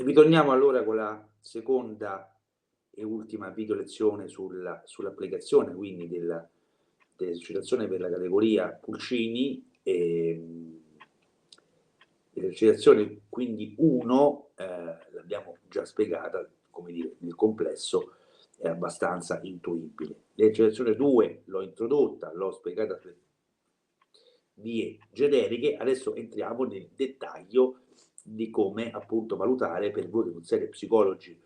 Ritorniamo allora con la seconda e ultima video lezione sull'applicazione quindi dell'esercitazione per la categoria pulcini. L'esercitazione quindi 1 l'abbiamo già spiegata, come dire, nel complesso è abbastanza intuibile. L'esercitazione 2 l'ho introdotta, l'ho spiegata per vie generiche, adesso entriamo nel dettaglio di come appunto valutare per voi che non siete psicologi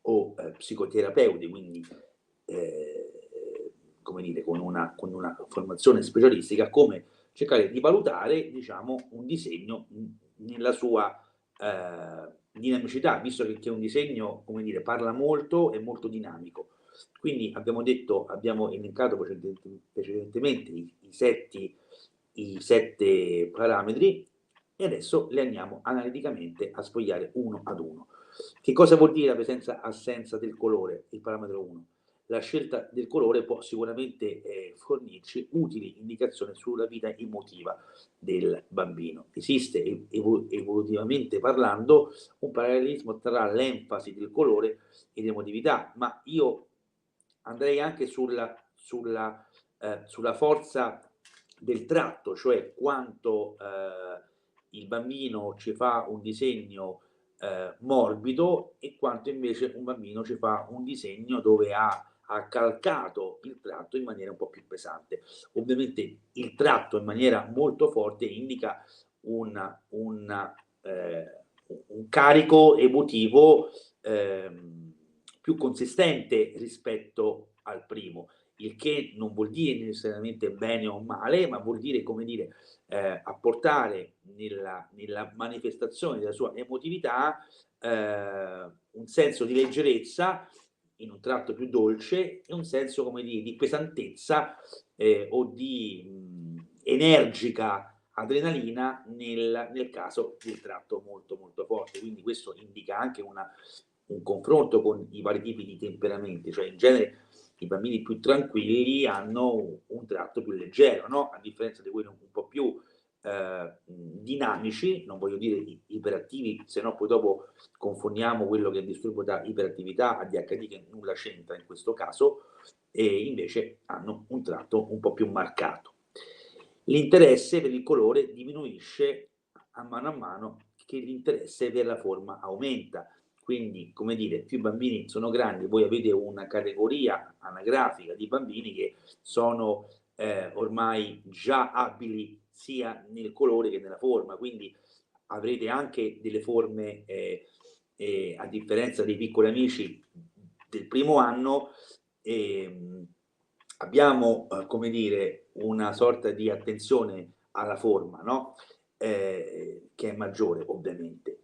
o psicoterapeuti, quindi come dire, con una formazione specialistica, come cercare di valutare, diciamo, un disegno nella sua dinamicità, visto che un disegno, come dire, parla molto, è molto dinamico. Quindi abbiamo elencato precedentemente i 7 parametri e adesso li andiamo analiticamente a sfogliare uno ad uno. Che cosa vuol dire la presenza-assenza del colore, il parametro 1? La scelta del colore può sicuramente fornirci utili indicazioni sulla vita emotiva del bambino. Esiste evolutivamente parlando un parallelismo tra l'enfasi del colore e l'emotività, ma io andrei anche sulla forza del tratto, cioè quanto il bambino ci fa un disegno morbido e quanto invece un bambino ci fa un disegno dove ha calcato il tratto in maniera un po' più pesante. Ovviamente il tratto in maniera molto forte indica un carico emotivo più consistente rispetto al primo, il che non vuol dire necessariamente bene o male, ma vuol dire, come dire, apportare nella manifestazione della sua emotività un senso di leggerezza in un tratto più dolce e un senso, come dire, di pesantezza o di energica adrenalina nel caso del tratto molto molto forte. Quindi questo indica anche un confronto con i vari tipi di temperamenti, cioè in genere i bambini più tranquilli hanno un tratto più leggero, no? A differenza di quelli un po' più dinamici, non voglio dire iperattivi, se no poi dopo confondiamo quello che è il disturbo da iperattività, ADHD, che nulla c'entra in questo caso, e invece hanno un tratto un po' più marcato. L'interesse per il colore diminuisce a mano che l'interesse per la forma aumenta. Quindi, come dire, più i bambini sono grandi, voi avete una categoria anagrafica di bambini che sono ormai già abili sia nel colore che nella forma, quindi avrete anche delle forme, a differenza dei piccoli amici del primo anno, abbiamo, come dire, una sorta di attenzione alla forma, no? Che è maggiore ovviamente.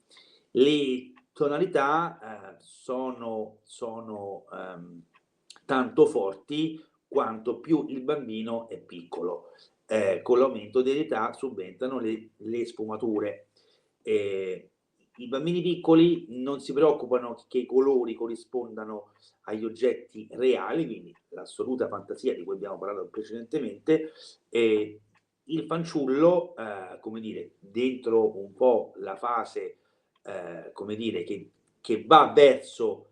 Le tonalità sono tanto forti quanto più il bambino è piccolo. Con l'aumento dell'età subentrano le sfumature. I bambini piccoli non si preoccupano che i colori corrispondano agli oggetti reali, quindi l'assoluta fantasia di cui abbiamo parlato precedentemente, e il fanciullo, come dire, dentro un po' la fase, come dire, che va verso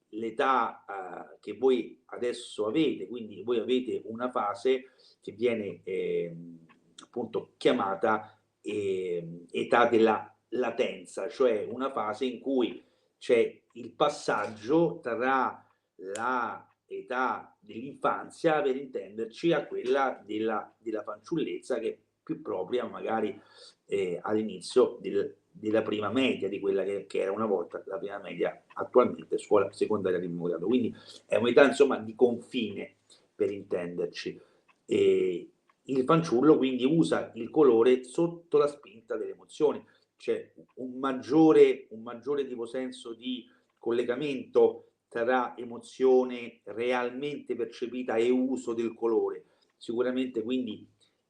l'età che voi adesso avete, quindi voi avete una fase che viene appunto chiamata età della latenza, cioè una fase in cui c'è il passaggio tra la età dell'infanzia, per intenderci, a quella della fanciullezza, che è più propria magari all'inizio della prima media, di quella che era una volta la prima media, attualmente scuola secondaria di primo grado. Quindi è un'età insomma di confine, per intenderci. E il fanciullo quindi usa il colore sotto la spinta delle emozioni, c'è un maggiore tipo senso di collegamento tra emozione realmente percepita e uso del colore. Sicuramente quindi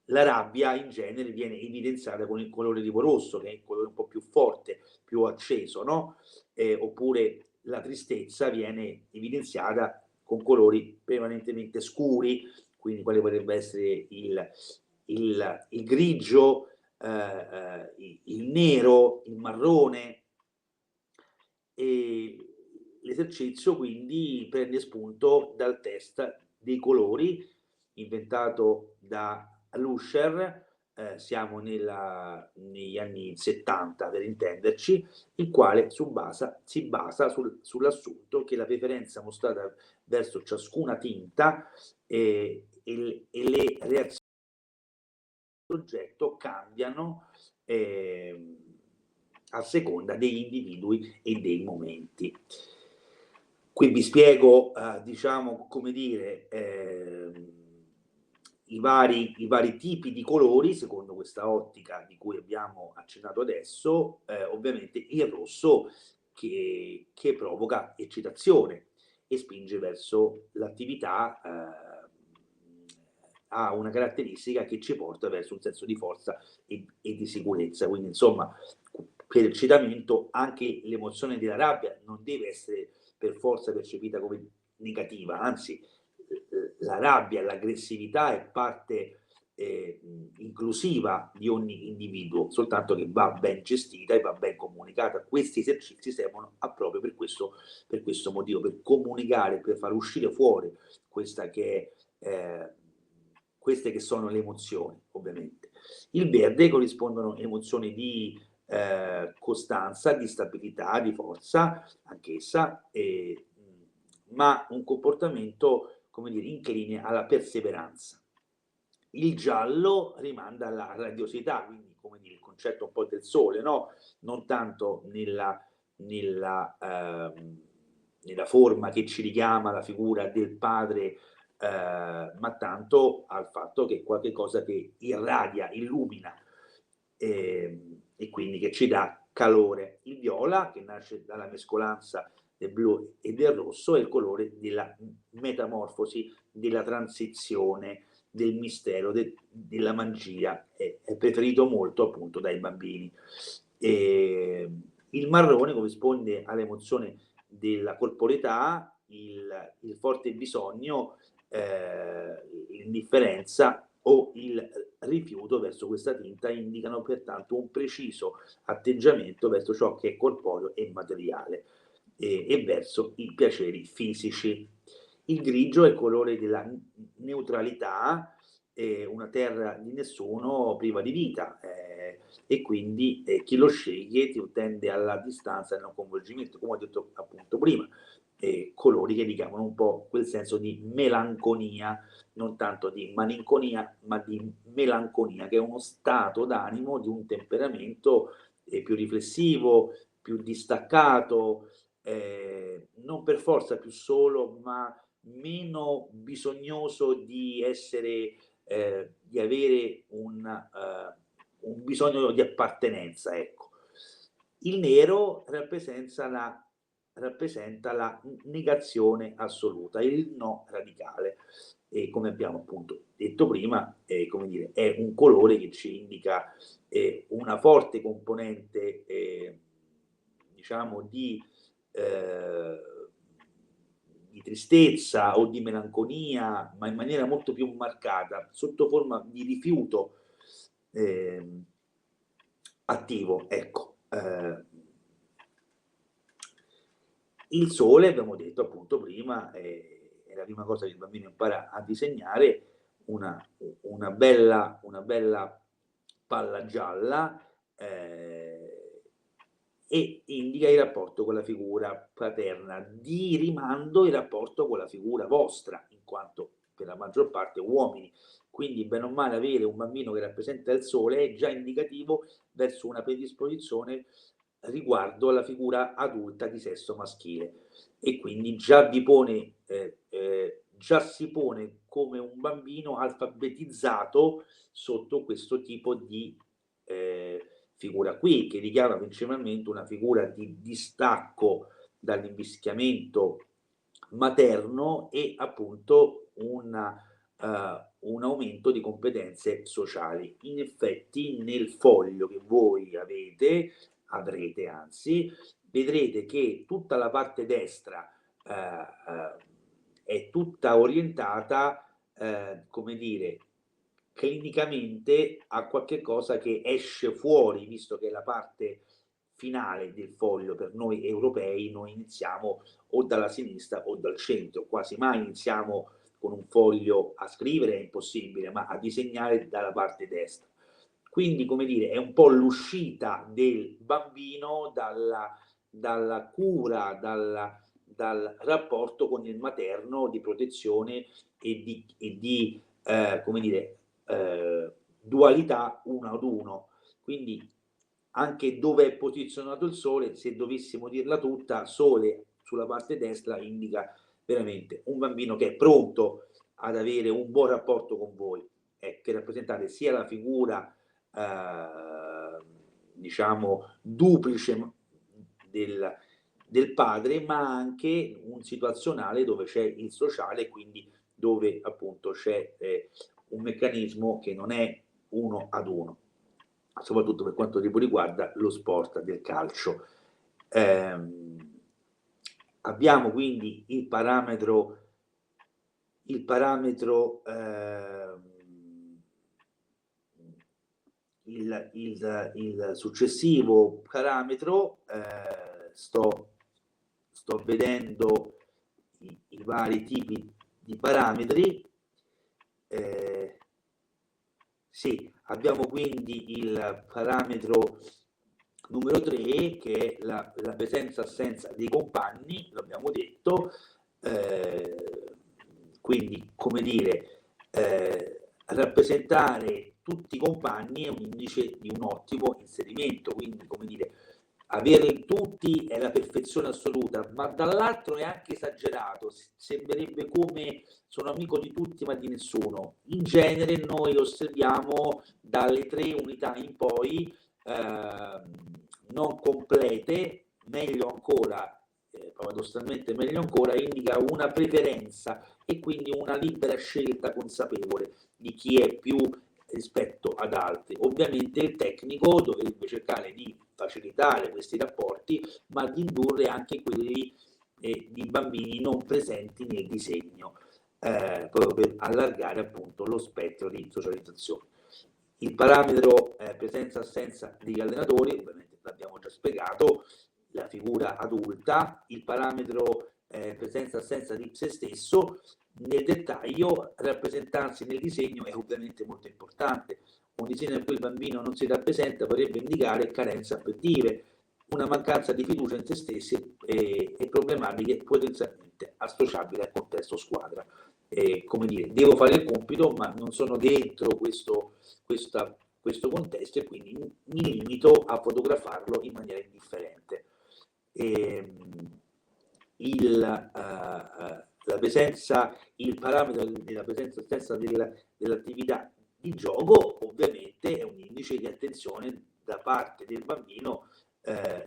la rabbia in genere viene evidenziata con il colore tipo rosso, che è il colore un po' più forte, più acceso, no? Oppure la tristezza viene evidenziata con colori prevalentemente scuri, quindi quale potrebbe essere il grigio, il nero, il marrone, l'esercizio quindi prende spunto dal test dei colori inventato da Lusher, siamo negli anni 70 per intenderci, il quale si basa sull'assunto che la preferenza mostrata verso ciascuna tinta e le reazioni del soggetto cambiano a seconda degli individui e dei momenti. Qui vi spiego, diciamo, come dire, i vari tipi di colori secondo questa ottica di cui abbiamo accennato adesso. Ovviamente il rosso che provoca eccitazione e spinge verso l'attività, ha una caratteristica che ci porta verso un senso di forza e di sicurezza. Quindi insomma, per eccitamento anche l'emozione della rabbia non deve essere per forza percepita come negativa, anzi la rabbia, l'aggressività è parte inclusiva di ogni individuo, soltanto che va ben gestita e va ben comunicata. Questi esercizi servono proprio per questo motivo, per comunicare, per far uscire fuori queste che sono le emozioni, ovviamente. Il verde corrispondono emozioni di costanza, di stabilità, di forza, anch'essa, ma un comportamento, come dire, incline alla perseveranza. Il giallo rimanda alla radiosità, quindi come dire, il concetto un po' del sole, no? Non tanto nella forma che ci richiama la figura del padre, ma tanto al fatto che è qualche cosa che irradia, illumina, e quindi che ci dà calore. Il viola, che nasce dalla mescolanza del blu e del rosso, è il colore della metamorfosi, della transizione, del mistero, della magia, è preferito molto appunto dai bambini. Il marrone corrisponde all'emozione della corporeità, il forte bisogno, l'indifferenza o il rifiuto verso questa tinta indicano pertanto un preciso atteggiamento verso ciò che è corporeo e materiale e verso i piaceri fisici. Il grigio è il colore della neutralità, una terra di nessuno priva di vita, e quindi chi lo sceglie tende alla distanza e al non coinvolgimento, come ho detto appunto prima. Colori che richiamano un po' quel senso di melanconia, non tanto di malinconia, ma di melanconia, che è uno stato d'animo, di un temperamento più riflessivo, più distaccato, non per forza più solo, ma meno bisognoso di essere, di avere un bisogno di appartenenza, ecco. Il nero rappresenta la negazione assoluta, il no radicale. E come abbiamo appunto detto prima, come dire, è un colore che ci indica una forte componente, diciamo, di tristezza o di melanconia, ma in maniera molto più marcata, sotto forma di rifiuto attivo, ecco. Il sole, abbiamo detto appunto prima, è la prima cosa che il bambino impara a disegnare, una bella palla gialla, e indica il rapporto con la figura paterna, di rimando il rapporto con la figura vostra, in quanto per la maggior parte uomini. Quindi bene o male avere un bambino che rappresenta il sole è già indicativo verso una predisposizione riguardo alla figura adulta di sesso maschile, e quindi già si pone come un bambino alfabetizzato sotto questo tipo di figura qui, che richiama principalmente una figura di distacco dall'invischiamento materno e appunto un aumento di competenze sociali. In effetti nel foglio che voi avrete anzi, vedrete che tutta la parte destra è tutta orientata, come dire, clinicamente a qualche cosa che esce fuori, visto che è la parte finale del foglio per noi europei, noi iniziamo o dalla sinistra o dal centro, quasi mai iniziamo con un foglio a scrivere, è impossibile, ma a disegnare dalla parte destra. Quindi, come dire, è un po' l'uscita del bambino dalla cura, dal rapporto con il materno di protezione e di come dire, dualità uno ad uno. Quindi anche dove è posizionato il sole, se dovessimo dirla tutta, sole sulla parte destra indica veramente un bambino che è pronto ad avere un buon rapporto con voi, che rappresentate sia la figura diciamo duplice del padre, ma anche un situazionale dove c'è il sociale, quindi dove appunto c'è un meccanismo che non è uno ad uno, soprattutto per quanto riguarda lo sport del calcio. Abbiamo quindi il parametro il successivo parametro, sto vedendo i vari tipi di parametri. Sì, abbiamo quindi il parametro numero 3 che è la presenza-assenza dei compagni, l'abbiamo detto, quindi come dire, rappresentare tutti i compagni è un indice di un ottimo inserimento, quindi come dire, averli tutti è la perfezione assoluta, ma dall'altro è anche esagerato, sembrerebbe come sono amico di tutti ma di nessuno. In genere noi osserviamo dalle 3 unità in poi non complete, meglio ancora, paradossalmente meglio ancora, indica una preferenza e quindi una libera scelta consapevole di chi è più rispetto ad altri. Ovviamente il tecnico dovrebbe cercare di facilitare questi rapporti, ma di indurre anche quelli di bambini non presenti nel disegno, proprio per allargare appunto lo spettro di socializzazione. Il parametro presenza-assenza degli allenatori, ovviamente l'abbiamo già spiegato, la figura adulta, il parametro presenza-assenza di se stesso, nel dettaglio rappresentarsi nel disegno è ovviamente molto importante. Un disegno in cui il bambino non si rappresenta potrebbe indicare carenze affettive, una mancanza di fiducia in se stessi e problematiche potenzialmente associabili al contesto squadra. Come dire, devo fare il compito ma non sono dentro questo contesto e quindi mi limito a fotografarlo in maniera indifferente. La presenza, il parametro della presenza stessa dell'attività di gioco ovviamente è un indice di attenzione da parte del bambino,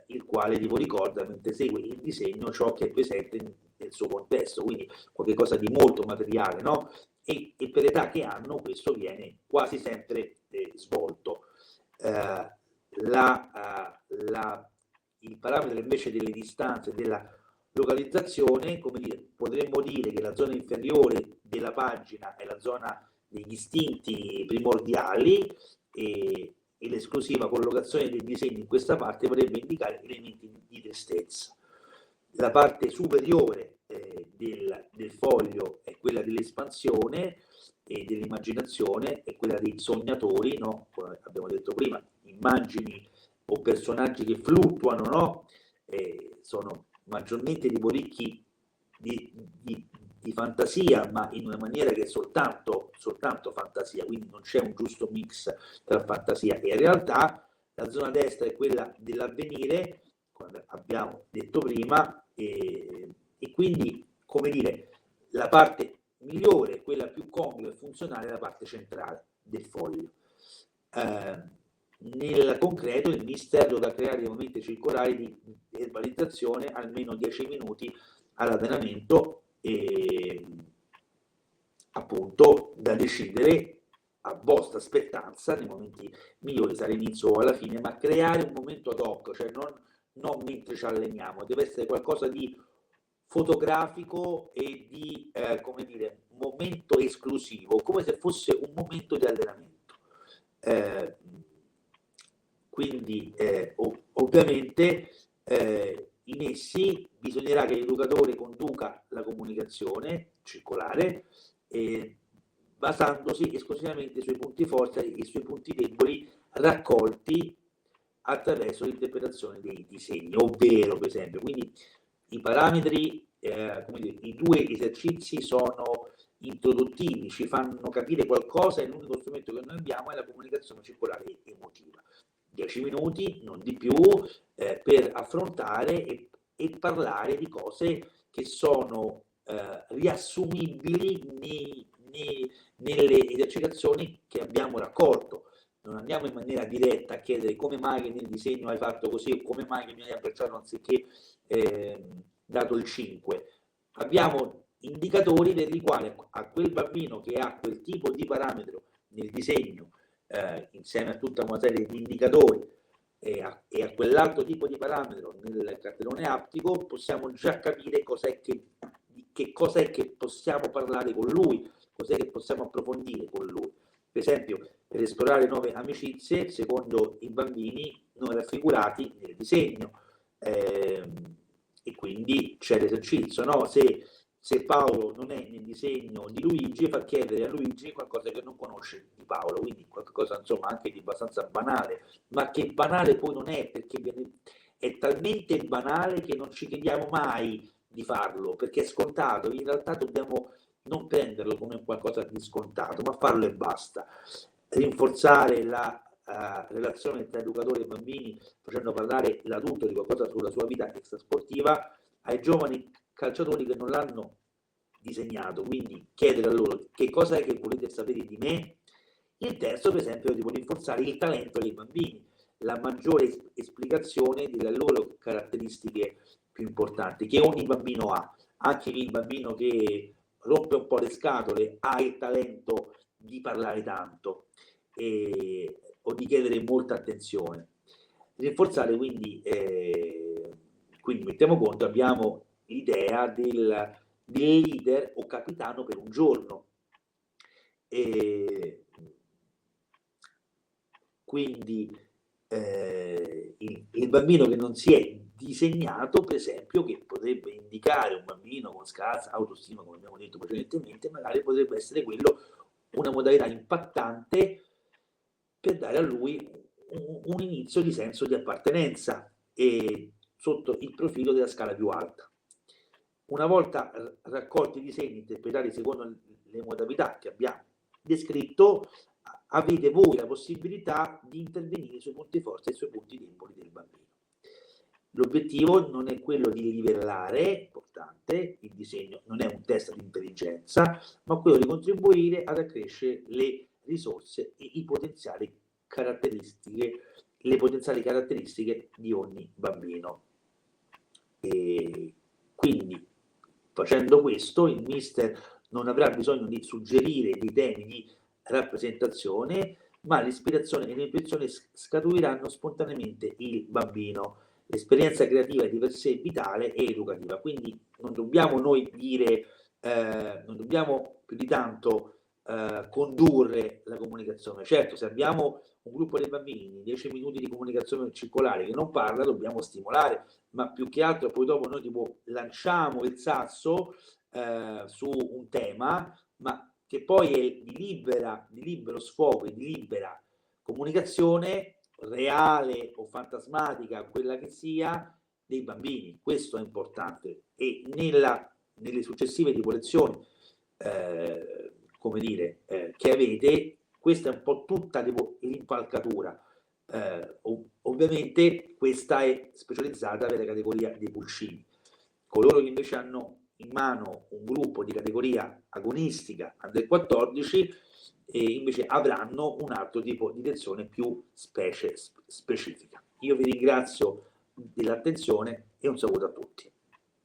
il quale tipo ricorda mentre segue il disegno ciò che è presente nel suo contesto, quindi qualcosa di molto materiale, no? E per l'età che hanno questo viene quasi sempre svolto. Il parametro invece delle distanze, della localizzazione, come dire, potremmo dire che la zona inferiore della pagina è la zona degli istinti primordiali e l'esclusiva collocazione dei disegni in questa parte potrebbe indicare elementi di tristezza. La parte superiore del foglio è quella dell'espansione e dell'immaginazione, è quella dei sognatori, no? Come abbiamo detto prima, immagini o personaggi che fluttuano, no? Sono maggiormente ricchi di fantasia, ma in una maniera che è soltanto fantasia, quindi non c'è un giusto mix tra fantasia e realtà. La zona destra è quella dell'avvenire, come abbiamo detto prima, e quindi, come dire, la parte migliore, quella più congrua e funzionale, è la parte centrale del foglio. Nel concreto il mister dovrà creare dei momenti circolari di verbalizzazione almeno 10 minuti all'allenamento e appunto da decidere a vostra spettanza nei momenti migliori, sarà inizio o alla fine, ma creare un momento ad hoc, cioè non mentre ci alleniamo, deve essere qualcosa di fotografico e di come dire, momento esclusivo, come se fosse un momento di allenamento. Quindi Ovviamente in essi bisognerà che l'educatore conduca la comunicazione circolare basandosi esclusivamente sui punti forti e sui punti deboli raccolti attraverso l'interpretazione dei disegni, ovvero per esempio, quindi i parametri, come dire, i due esercizi sono introduttivi, ci fanno capire qualcosa e l'unico strumento che noi abbiamo è la comunicazione circolare emotiva. 10 minuti, non di più, per affrontare e parlare di cose che sono riassumibili nelle esercitazioni che abbiamo raccolto. Non andiamo in maniera diretta a chiedere come mai che nel disegno hai fatto così o come mai che mi hai abbracciato anziché dato il 5. Abbiamo indicatori per i quali a quel bambino che ha quel tipo di parametro nel disegno, insieme a tutta una serie di indicatori, e a quell'altro tipo di parametro nel cartellone aptico, possiamo già capire che cos'è che possiamo parlare con lui, cos'è che possiamo approfondire con lui. Per esempio, per esplorare nuove amicizie, secondo i bambini non raffigurati nel disegno. E quindi c'è l'esercizio, no? Se Paolo non è nel disegno di Luigi, fa chiedere a Luigi qualcosa che non conosce di Paolo, quindi qualcosa insomma anche di abbastanza banale, ma che banale poi non è, perché è talmente banale che non ci chiediamo mai di farlo, perché è scontato. In realtà dobbiamo non prenderlo come qualcosa di scontato, ma farlo e basta. Rinforzare la relazione tra educatore e bambini, facendo parlare l'adulto di qualcosa sulla sua vita extrasportiva, ai giovani calciatori che non l'hanno disegnato, quindi chiedere a loro che cosa è che volete sapere di me. Il terzo, per esempio, devo rinforzare il talento dei bambini, la maggiore esplicazione delle loro caratteristiche più importanti, che ogni bambino ha. Anche il bambino che rompe un po' le scatole ha il talento di parlare tanto o di chiedere molta attenzione. Rinforzare quindi mettiamo conto, abbiamo l'idea del leader o capitano per un giorno. Quindi il bambino che non si è disegnato, per esempio, che potrebbe indicare un bambino con scarsa autostima, come abbiamo detto precedentemente, magari potrebbe essere quello una modalità impattante per dare a lui un inizio di senso di appartenenza sotto il profilo della scala più alta. Una volta raccolti i disegni interpretati secondo le modalità che abbiamo descritto, avete voi la possibilità di intervenire sui punti forti e sui punti deboli del bambino. L'obiettivo non è quello di livellare, importante, il disegno non è un test di intelligenza, ma quello di contribuire ad accrescere le risorse e le potenziali caratteristiche di ogni bambino. E quindi, facendo questo, il mister non avrà bisogno di suggerire dei temi di rappresentazione, ma l'ispirazione e l'intuizione scaturiranno spontaneamente il bambino. L'esperienza creativa è di per sé vitale e educativa, quindi non dobbiamo noi dire, non dobbiamo più di tanto condurre la comunicazione. Certo, se abbiamo un gruppo di bambini, 10 minuti di comunicazione circolare che non parla, dobbiamo stimolare, ma più che altro poi dopo noi tipo lanciamo il sasso su un tema, ma che poi è di libero sfogo e di libera comunicazione reale o fantasmatica, quella che sia, dei bambini. Questo è importante. E nelle successive tipo lezioni come dire, che avete, questa è un po' tutta l'impalcatura. Ovviamente questa è specializzata per la categoria dei pulcini. Coloro che invece hanno in mano un gruppo di categoria agonistica under 14 invece avranno un altro tipo di lezione più specifica. Io vi ringrazio dell'attenzione e un saluto a tutti.